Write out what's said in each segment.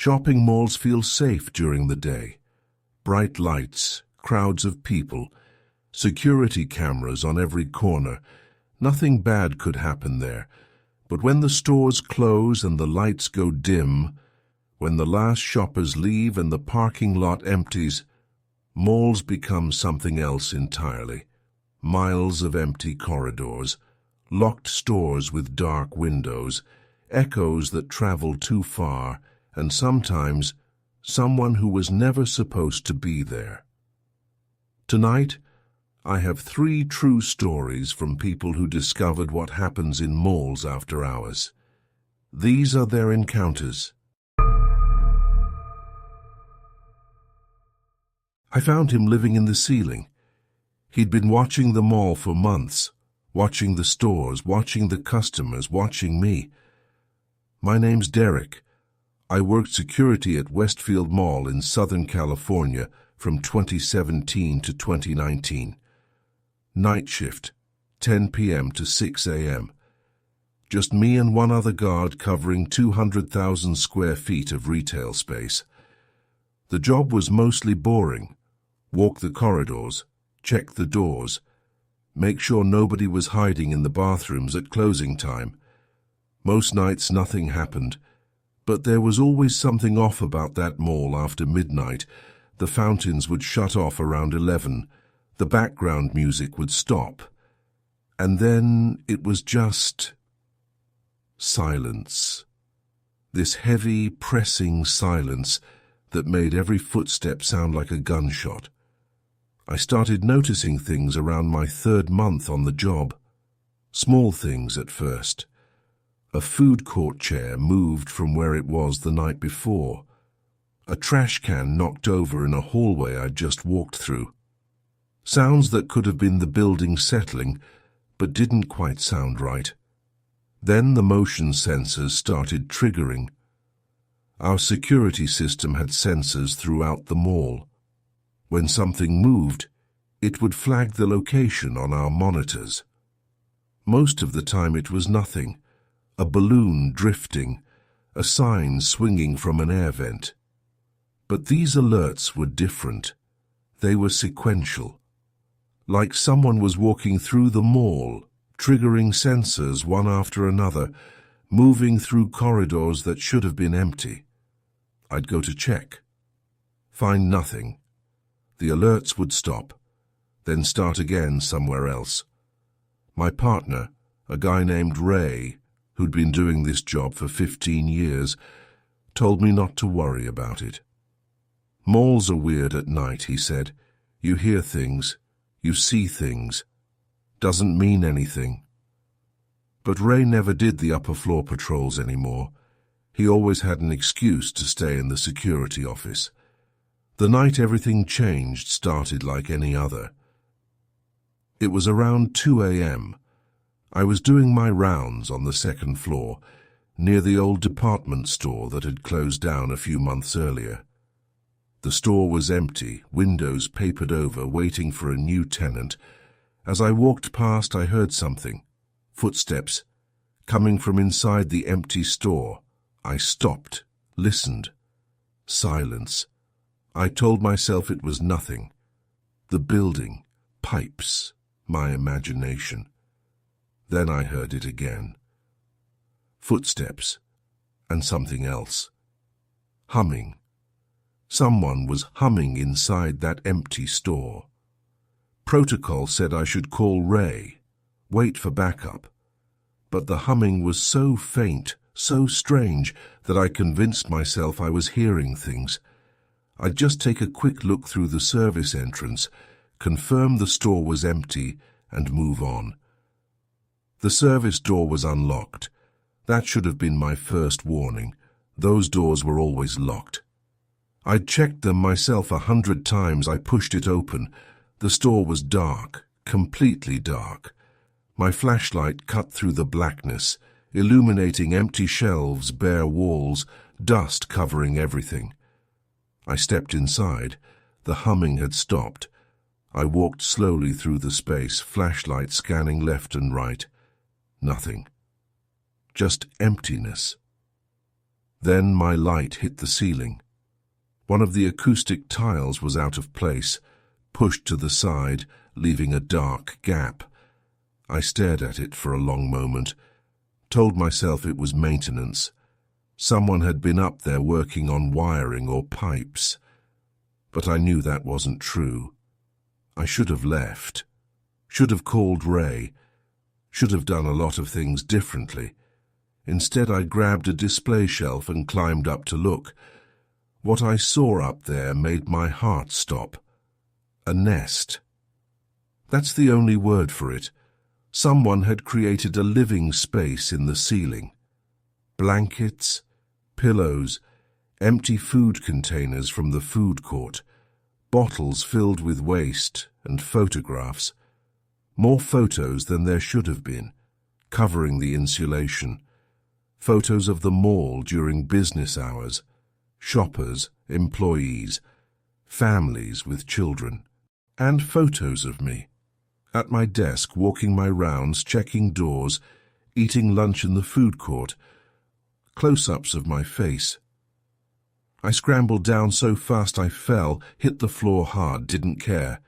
Shopping malls feel safe during the day. Bright lights, crowds of people, security cameras on every corner. Nothing bad could happen there. But when the stores close and the lights go dim, when the last shoppers leave and the parking lot empties, malls become something else entirely. Miles of empty corridors, locked stores with dark windows, echoes that travel too far, and sometimes someone who was never supposed to be there. Tonight, I have 3 true stories from people who discovered what happens in malls after hours. These are their encounters. I found him living in the ceiling. He'd been watching the mall for months, watching the stores, watching the customers, watching me. My name's Derek. I worked security at Westfield Mall in Southern California from 2017 to 2019. Night shift, 10 p.m. to 6 a.m. Just me and one other guard covering 200,000 square feet of retail space. The job was mostly boring. Walk the corridors, check the doors, make sure nobody was hiding in the bathrooms at closing time. Most nights nothing happened, but there was always something off about that mall after midnight. The fountains would shut off around 11. The background music would stop. And then it was just silence. This heavy, pressing silence that made every footstep sound like a gunshot. I started noticing things around my 3rd month on the job. Small things at first. A food court chair moved from where it was the night before. A trash can knocked over in a hallway I'd just walked through. Sounds that could have been the building settling, but didn't quite sound right. Then the motion sensors started triggering. Our security system had sensors throughout the mall. When something moved, it would flag the location on our monitors. Most of the time it was nothing. A balloon drifting, a sign swinging from an air vent. But these alerts were different. They were sequential. Like someone was walking through the mall, triggering sensors one after another, moving through corridors that should have been empty. I'd go to check. Find nothing. The alerts would stop, then start again somewhere else. My partner, a guy named Ray, who'd been doing this job for 15 years, told me not to worry about it. Malls are weird at night, he said. You hear things, you see things. Doesn't mean anything. But Ray never did the upper floor patrols anymore. He always had an excuse to stay in the security office. The night everything changed started like any other. It was around 2 a.m. I was doing my rounds on the 2nd floor, near the old department store that had closed down a few months earlier. The store was empty, windows papered over, waiting for a new tenant. As I walked past, I heard something. Footsteps, coming from inside the empty store. I stopped, listened. Silence. I told myself it was nothing. The building, pipes, my imagination. Then I heard it again. Footsteps, and something else. Humming. Someone was humming inside that empty store. Protocol said I should call Ray, wait for backup. But the humming was so faint, so strange, that I convinced myself I was hearing things. I'd just take a quick look through the service entrance, confirm the store was empty, and move on. The service door was unlocked. That should have been my first warning. Those doors were always locked. I'd checked them myself 100 times. I pushed it open. The store was dark, completely dark. My flashlight cut through the blackness, illuminating empty shelves, bare walls, dust covering everything. I stepped inside. The humming had stopped. I walked slowly through the space, flashlight scanning left and right. Nothing. Just emptiness. Then my light hit the ceiling. One of the acoustic tiles was out of place, pushed to the side, leaving a dark gap. I stared at it for a long moment, told myself it was maintenance. Someone had been up there working on wiring or pipes. But I knew that wasn't true. I should have left, should have called Ray, should have done a lot of things differently. Instead, I grabbed a display shelf and climbed up to look. What I saw up there made my heart stop. A nest. That's the only word for it. Someone had created a living space in the ceiling. Blankets, pillows, empty food containers from the food court, bottles filled with waste, and photographs. More photos than there should have been, covering the insulation. Photos of the mall during business hours, shoppers, employees, families with children, and photos of me. At my desk, walking my rounds, checking doors, eating lunch in the food court, close-ups of my face. I scrambled down so fast I fell, hit the floor hard, didn't care.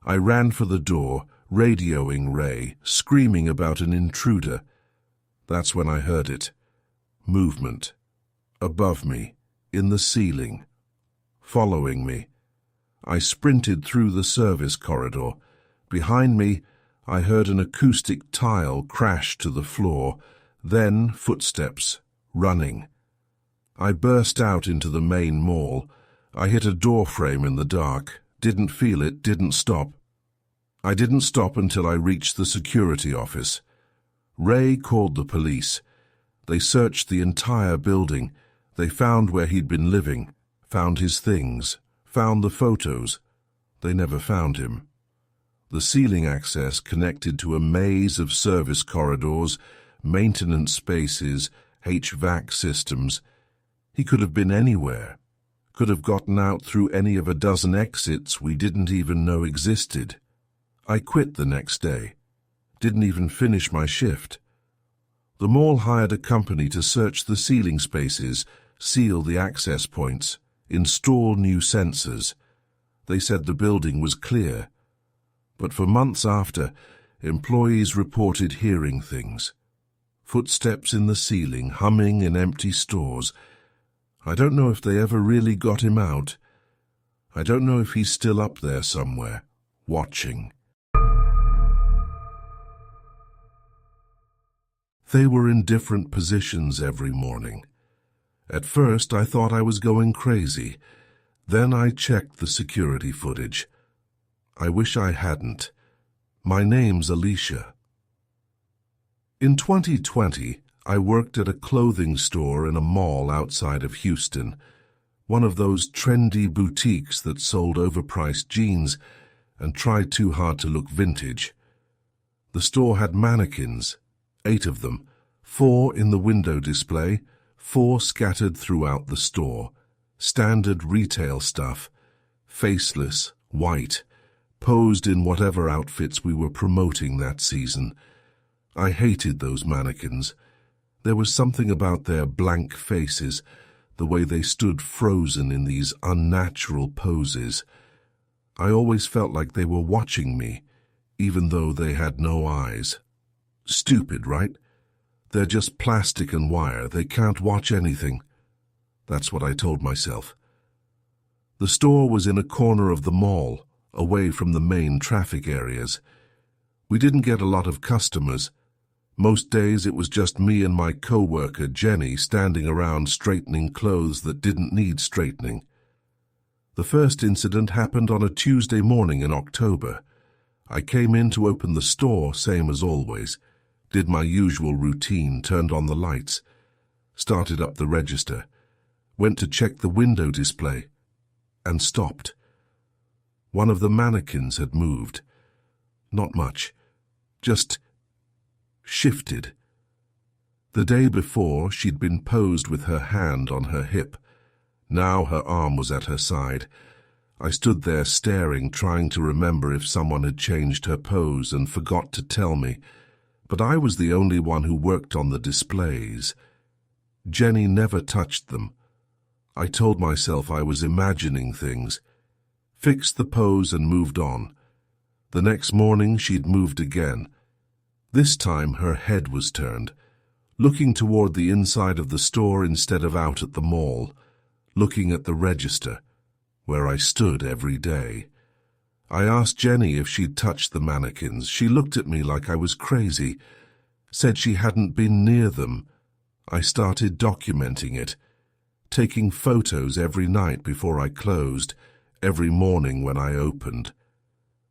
I ran for the door, radioing Ray, screaming about an intruder. That's when I heard it. Movement. Above me, in the ceiling. Following me. I sprinted through the service corridor. Behind me, I heard an acoustic tile crash to the floor, then footsteps, running. I burst out into the main mall. I hit a door frame in the dark, didn't feel it, didn't stop. I didn't stop until I reached the security office. Ray called the police. They searched the entire building. They found where he'd been living, found his things, found the photos. They never found him. The ceiling access connected to a maze of service corridors, maintenance spaces, HVAC systems. He could have been anywhere, could have gotten out through any of a dozen exits we didn't even know existed. I quit the next day, didn't even finish my shift. The mall hired a company to search the ceiling spaces, seal the access points, install new sensors. They said the building was clear. But for months after, employees reported hearing things. Footsteps in the ceiling, humming in empty stores. I don't know if they ever really got him out. I don't know if he's still up there somewhere, watching. They were in different positions every morning. At first, I thought I was going crazy. Then I checked the security footage. I wish I hadn't. My name's Alicia. In 2020, I worked at a clothing store in a mall outside of Houston, one of those trendy boutiques that sold overpriced jeans and tried too hard to look vintage. The store had mannequins, 8 of them, 4 in the window display, 4 scattered throughout the store. Standard retail stuff, faceless, white, posed in whatever outfits we were promoting that season. I hated those mannequins. There was something about their blank faces, the way they stood frozen in these unnatural poses. I always felt like they were watching me, even though they had no eyes. Stupid, right? They're just plastic and wire. They can't watch anything. That's what I told myself. The store was in a corner of the mall, away from the main traffic areas. We didn't get a lot of customers. Most days it was just me and my co-worker Jenny standing around straightening clothes that didn't need straightening. The first incident happened on a Tuesday morning in October. I came in to open the store, same as always. Did my usual routine, turned on the lights, started up the register, went to check the window display, and stopped. One of the mannequins had moved. Not much, just shifted. The day before, she'd been posed with her hand on her hip. Now her arm was at her side. I stood there staring, trying to remember if someone had changed her pose and forgot to tell me. But I was the only one who worked on the displays. Jenny never touched them. I told myself I was imagining things, fixed the pose and moved on. The next morning she'd moved again. This time her head was turned, looking toward the inside of the store instead of out at the mall, looking at the register, where I stood every day. I asked Jenny if she'd touched the mannequins. She looked at me like I was crazy, said she hadn't been near them. I started documenting it, taking photos every night before I closed, every morning when I opened.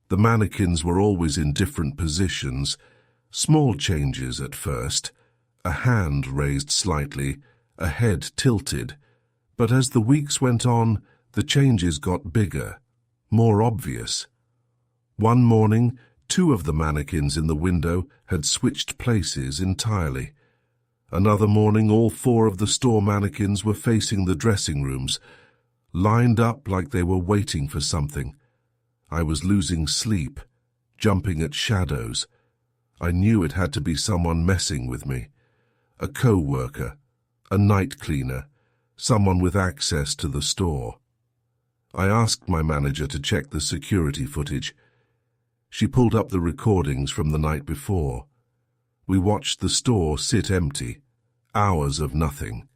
The mannequins were always in different positions, small changes at first, a hand raised slightly, a head tilted, but as the weeks went on, the changes got bigger, more obvious. One morning, 2 of the mannequins in the window had switched places entirely. Another morning, all 4 of the store mannequins were facing the dressing rooms, lined up like they were waiting for something. I was losing sleep, jumping at shadows. I knew it had to be someone messing with me. A co-worker, a night cleaner, someone with access to the store. I asked my manager to check the security footage. She pulled up the recordings from the night before. We watched the store sit empty, hours of nothing,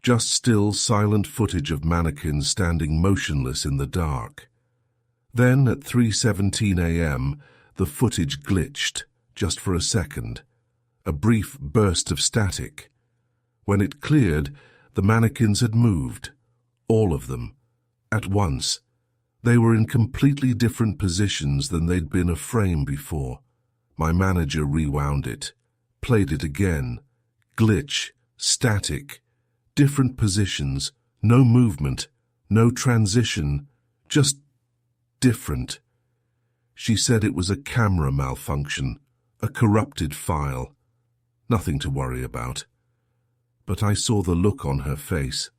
just still, silent footage of mannequins standing motionless in the dark. Then, at 3:17 a.m., the footage glitched, just for a second, a brief burst of static. When it cleared, the mannequins had moved, all of them, at once. They were in completely different positions than they'd been a frame before. My manager rewound it, played it again. Glitch, static, different positions, no movement, no transition, just different. She said it was a camera malfunction, a corrupted file. Nothing to worry about. But I saw the look on her face.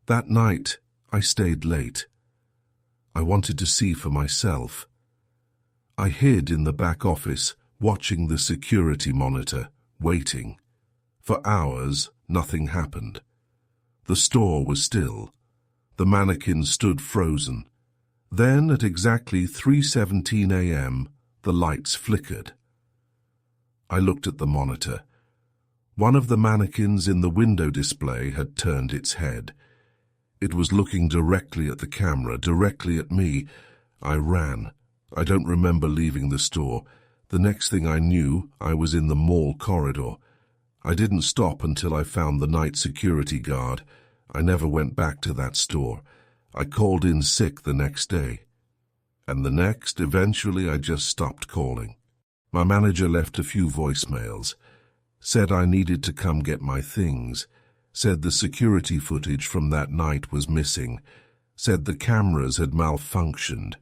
That night, I stayed late. I wanted to see for myself. I hid in the back office, watching the security monitor, waiting. For hours, nothing happened. The store was still. The mannequin stood frozen. Then, at exactly 3:17 a.m., the lights flickered. I looked at the monitor. One of the mannequins in the window display had turned its head. It was looking directly at the camera, directly at me. I ran. I don't remember leaving the store. The next thing I knew, I was in the mall corridor. I didn't stop until I found the night security guard. I never went back to that store. I called in sick the next day. And the next, eventually I just stopped calling. My manager left a few voicemails. Said I needed to come get my things. Said the security footage from that night was missing. Said the cameras had malfunctioned.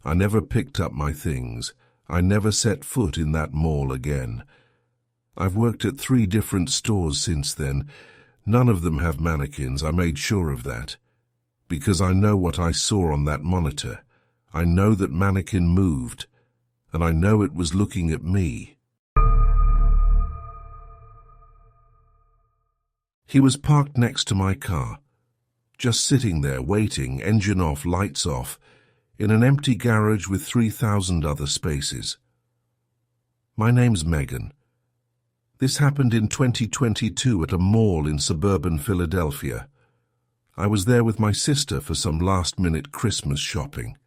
I never picked up my things. I never set foot in that mall again. I've worked at 3 different stores since then. None of them have mannequins, I made sure of that. Because I know what I saw on that monitor. I know that mannequin moved. And I know it was looking at me. He was parked next to my car, just sitting there waiting, engine off, lights off, in an empty garage with 3,000 other spaces. My name's Megan. This happened in 2022 at a mall in suburban Philadelphia. I was there with my sister for some last-minute Christmas shopping.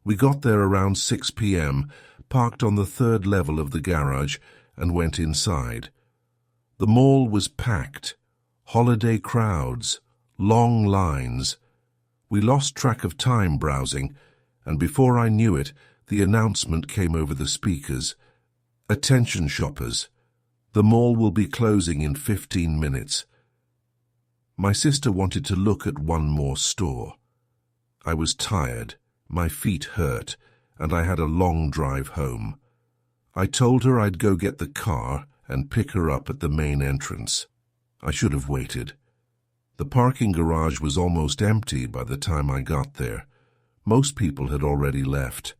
We got there around 6 p.m., parked on the 3rd level of the garage, and went inside. The mall was packed. Holiday crowds, long lines. We lost track of time browsing, and before I knew it, the announcement came over the speakers. Attention shoppers. The mall will be closing in 15 minutes. My sister wanted to look at one more store. I was tired, my feet hurt, and I had a long drive home. I told her I'd go get the car and pick her up at the main entrance. I should have waited. The parking garage was almost empty by the time I got there. Most people had already left.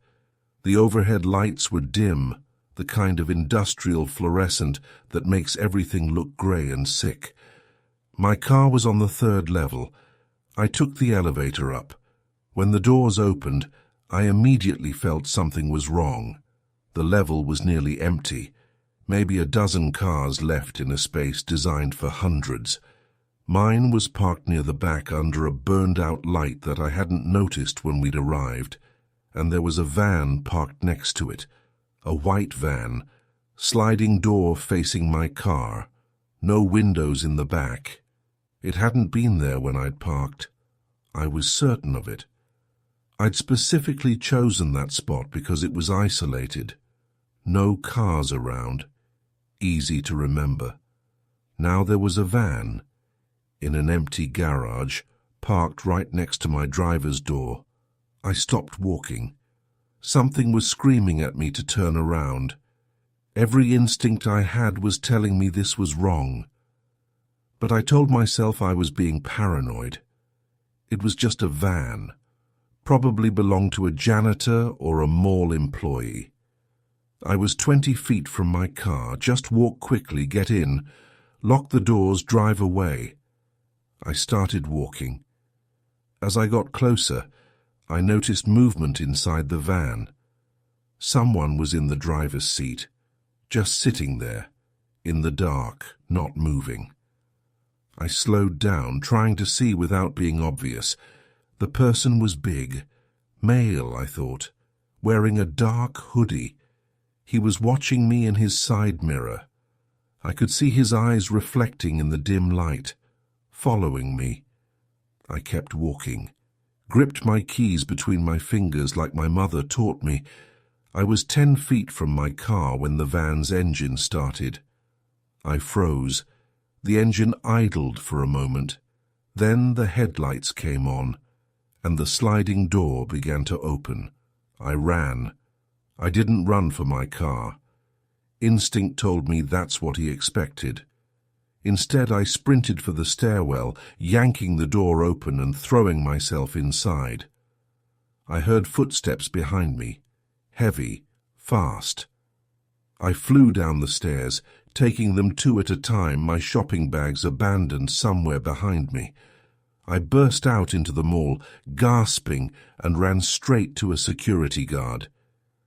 The overhead lights were dim, the kind of industrial fluorescent that makes everything look gray and sick. My car was on the 3rd level. I took the elevator up. When the doors opened, I immediately felt something was wrong. The level was nearly empty. Maybe a dozen cars left in a space designed for hundreds. Mine was parked near the back under a burned-out light that I hadn't noticed when we'd arrived, and there was a van parked next to it, a white van, sliding door facing my car, no windows in the back. It hadn't been there when I'd parked. I was certain of it. I'd specifically chosen that spot because it was isolated. No cars around. Easy to remember. Now there was a van, in an empty garage, parked right next to my driver's door. I stopped walking. Something was screaming at me to turn around. Every instinct I had was telling me this was wrong. But I told myself I was being paranoid. It was just a van. Probably belonged to a janitor or a mall employee. I was 20 feet from my car. Just walk quickly, get in, lock the doors, drive away. I started walking. As I got closer, I noticed movement inside the van. Someone was in the driver's seat, just sitting there, in the dark, not moving. I slowed down, trying to see without being obvious. The person was big, male, I thought, wearing a dark hoodie. He was watching me in his side mirror. I could see his eyes reflecting in the dim light, following me. I kept walking, gripped my keys between my fingers like my mother taught me. I was 10 feet from my car when the van's engine started. I froze. The engine idled for a moment. Then the headlights came on, and the sliding door began to open. I ran. I didn't run for my car. Instinct told me that's what he expected. Instead, I sprinted for the stairwell, yanking the door open and throwing myself inside. I heard footsteps behind me, heavy, fast. I flew down the stairs, taking them 2 at a time, my shopping bags abandoned somewhere behind me. I burst out into the mall, gasping, and ran straight to a security guard.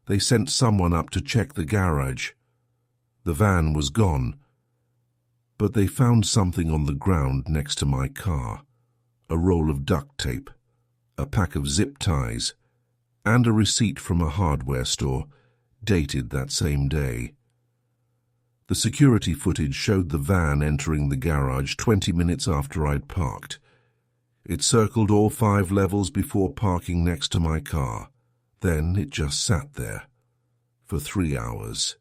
They sent someone up to check the garage. The van was gone, but they found something on the ground next to my car, a roll of duct tape, a pack of zip ties, and a receipt from a hardware store, dated that same day. The security footage showed the van entering the garage 20 minutes after I'd parked. It circled all 5 levels before parking next to my car. Then it just sat there, for 3 hours,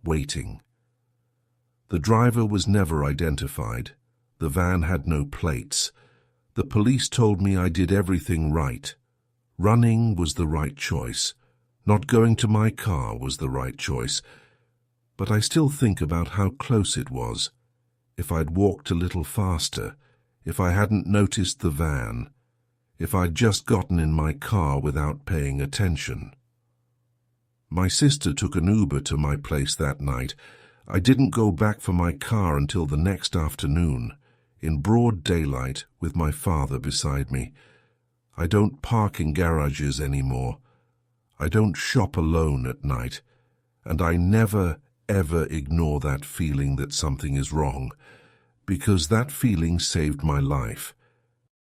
waiting. The driver was never identified. The van had no plates. The police told me I did everything right. Running was the right choice. Not going to my car was the right choice. But I still think about how close it was. If I'd walked a little faster, if I hadn't noticed the van, if I'd just gotten in my car without paying attention. My sister took an Uber to my place that night. I didn't go back for my car until the next afternoon, in broad daylight with my father beside me. I don't park in garages anymore. I don't shop alone at night, and I never, ever ignore that feeling that something is wrong, because that feeling saved my life.